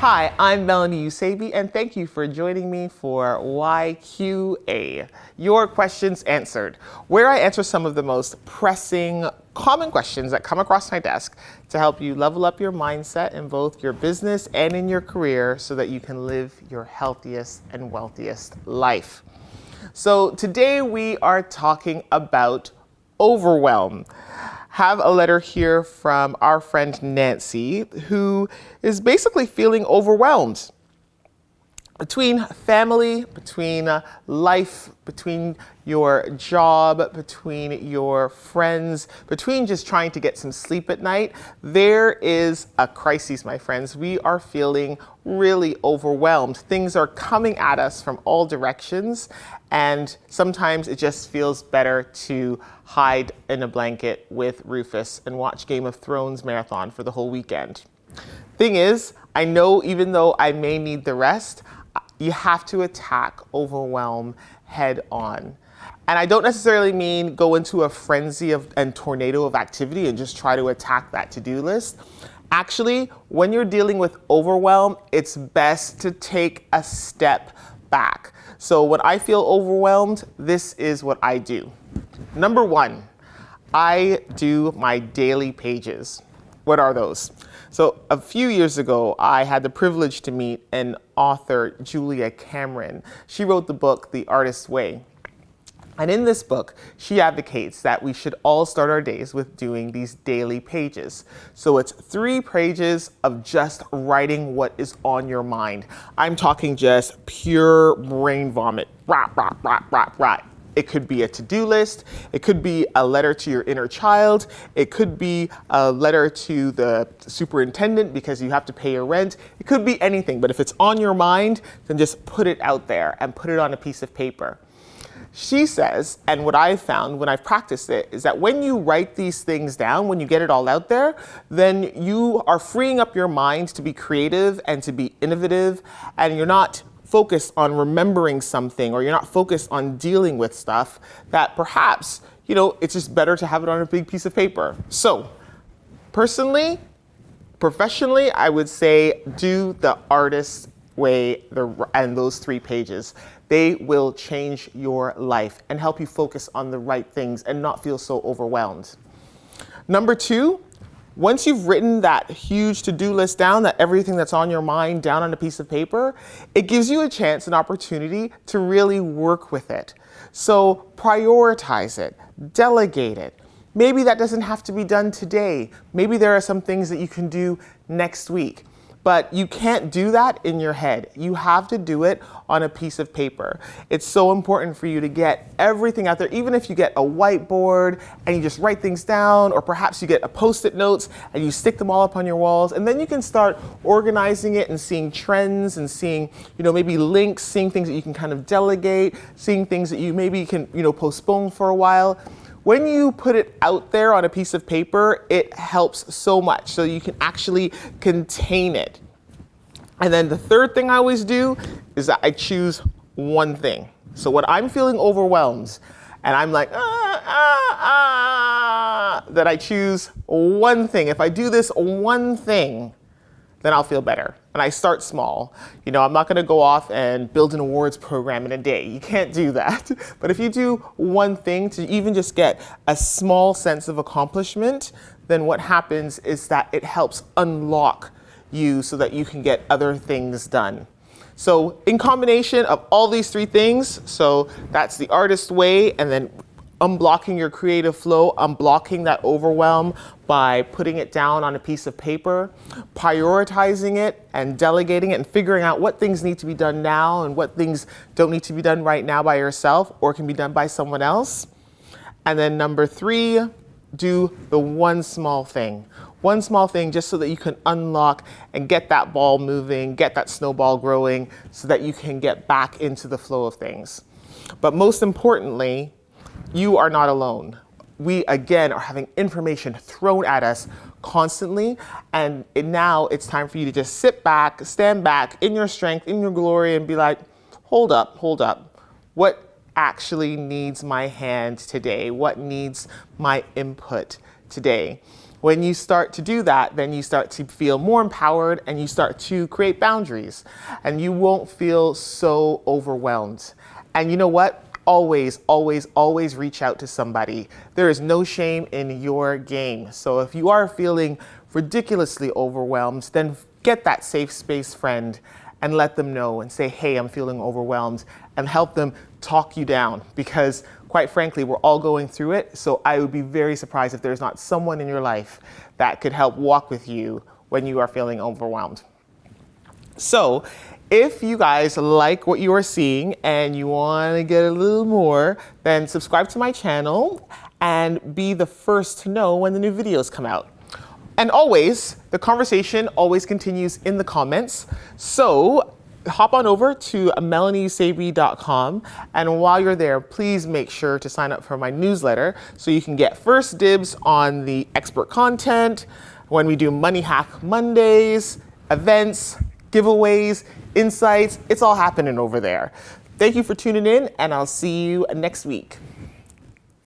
Hi, I'm Melanie Eusebe, and thank you for joining me for YQA, Your Questions Answered, where I answer some of the most pressing, common questions that come across my desk to help you level up your mindset in both your business and in your career so that you can live your healthiest and wealthiest life. So today we are talking about overwhelm. Have a letter here from our friend Nancy, who is basically feeling overwhelmed between family, between life, between your job, between your friends, between just trying to get some sleep at night. There is a crisis, my friends. We are feeling really overwhelmed. Things are coming at us from all directions, and sometimes it just feels better to hide in a blanket with Rufus and watch Game of Thrones marathon for the whole weekend. Thing is, I know even though I may need the rest, you have to attack overwhelm head on. And I don't necessarily mean go into a frenzy and tornado of activity and just try to attack that to-do list. Actually, when you're dealing with overwhelm, it's best to take a step back. So when I feel overwhelmed, this is what I do. Number one, I do my daily pages. What are those? So a few years ago, I had the privilege to meet an author, Julia Cameron. She wrote the book, The Artist's Way. And in this book, she advocates that we should all start our days with doing these daily pages. So it's 3 pages of just writing what is on your mind. I'm talking just pure brain vomit. Rah, rah, rah, rah, rah. It could be a to-do list. It could be a letter to your inner child. It could be a letter to the superintendent because you have to pay your rent. It could be anything, but if it's on your mind, then just put it out there and put it on a piece of paper. She says, and what I've found when I've practiced it, is that when you write these things down, when you get it all out there, then you are freeing up your mind to be creative and to be innovative, and you're not focused on remembering something, or you're not focused on dealing with stuff that perhaps, it's just better to have it on a big piece of paper. So personally, professionally, I would say do the Artist's Way and those 3 pages. They will change your life and help you focus on the right things and not feel so overwhelmed. Number 2, once you've written that huge to-do list down, that everything that's on your mind down on a piece of paper, it gives you a chance, an opportunity to really work with it. So prioritize it, delegate it. Maybe that doesn't have to be done today. Maybe there are some things that you can do next week. But you can't do that in your head. You have to do it on a piece of paper. It's so important for you to get everything out there, even if you get a whiteboard and you just write things down, or perhaps you get a Post-it notes and you stick them all up on your walls, and then you can start organizing it and seeing trends and seeing, maybe links, seeing things that you can kind of delegate, seeing things that you maybe can, postpone for a while. When you put it out there on a piece of paper, it helps so much, so you can actually contain it. And then the third thing I always do is that I choose one thing. So when I'm feeling overwhelmed and I'm like, that I choose one thing. If I do this one thing, then I'll feel better. And I start small. I'm not going to go off and build an awards program in a day. You can't do that. But if you do one thing to even just get a small sense of accomplishment, then what happens is that it helps unlock you so that you can get other things done. So in combination of all these 3 things, so that's the Artist's Way, and then unblocking your creative flow, unblocking that overwhelm by putting it down on a piece of paper, prioritizing it and delegating it and figuring out what things need to be done now and what things don't need to be done right now by yourself or can be done by someone else. And then number 3, do the one small thing. One small thing just so that you can unlock and get that ball moving, get that snowball growing so that you can get back into the flow of things. But most importantly, you are not alone. We, again, are having information thrown at us constantly, and now it's time for you to just sit back, stand back in your strength, in your glory, and be like, hold up. What actually needs my hand today? What needs my input today. When you start to do that, then you start to feel more empowered and you start to create boundaries and you won't feel so overwhelmed. And you know what? Always, always, always reach out to somebody. There is no shame in your game. So if you are feeling ridiculously overwhelmed, then get that safe space friend and let them know and say, hey, I'm feeling overwhelmed, and help them talk you down, because quite frankly, we're all going through it. So I would be very surprised if there's not someone in your life that could help walk with you when you are feeling overwhelmed. So if you guys like what you are seeing and you want to get a little more, then subscribe to my channel and be the first to know when the new videos come out. And always, the conversation always continues in the comments. So hop on over to MelanieEusebe.com, and while you're there, please make sure to sign up for my newsletter so you can get first dibs on the expert content, when we do Money Hack Mondays, events, giveaways, insights. It's all happening over there. Thank you for tuning in, and I'll see you next week.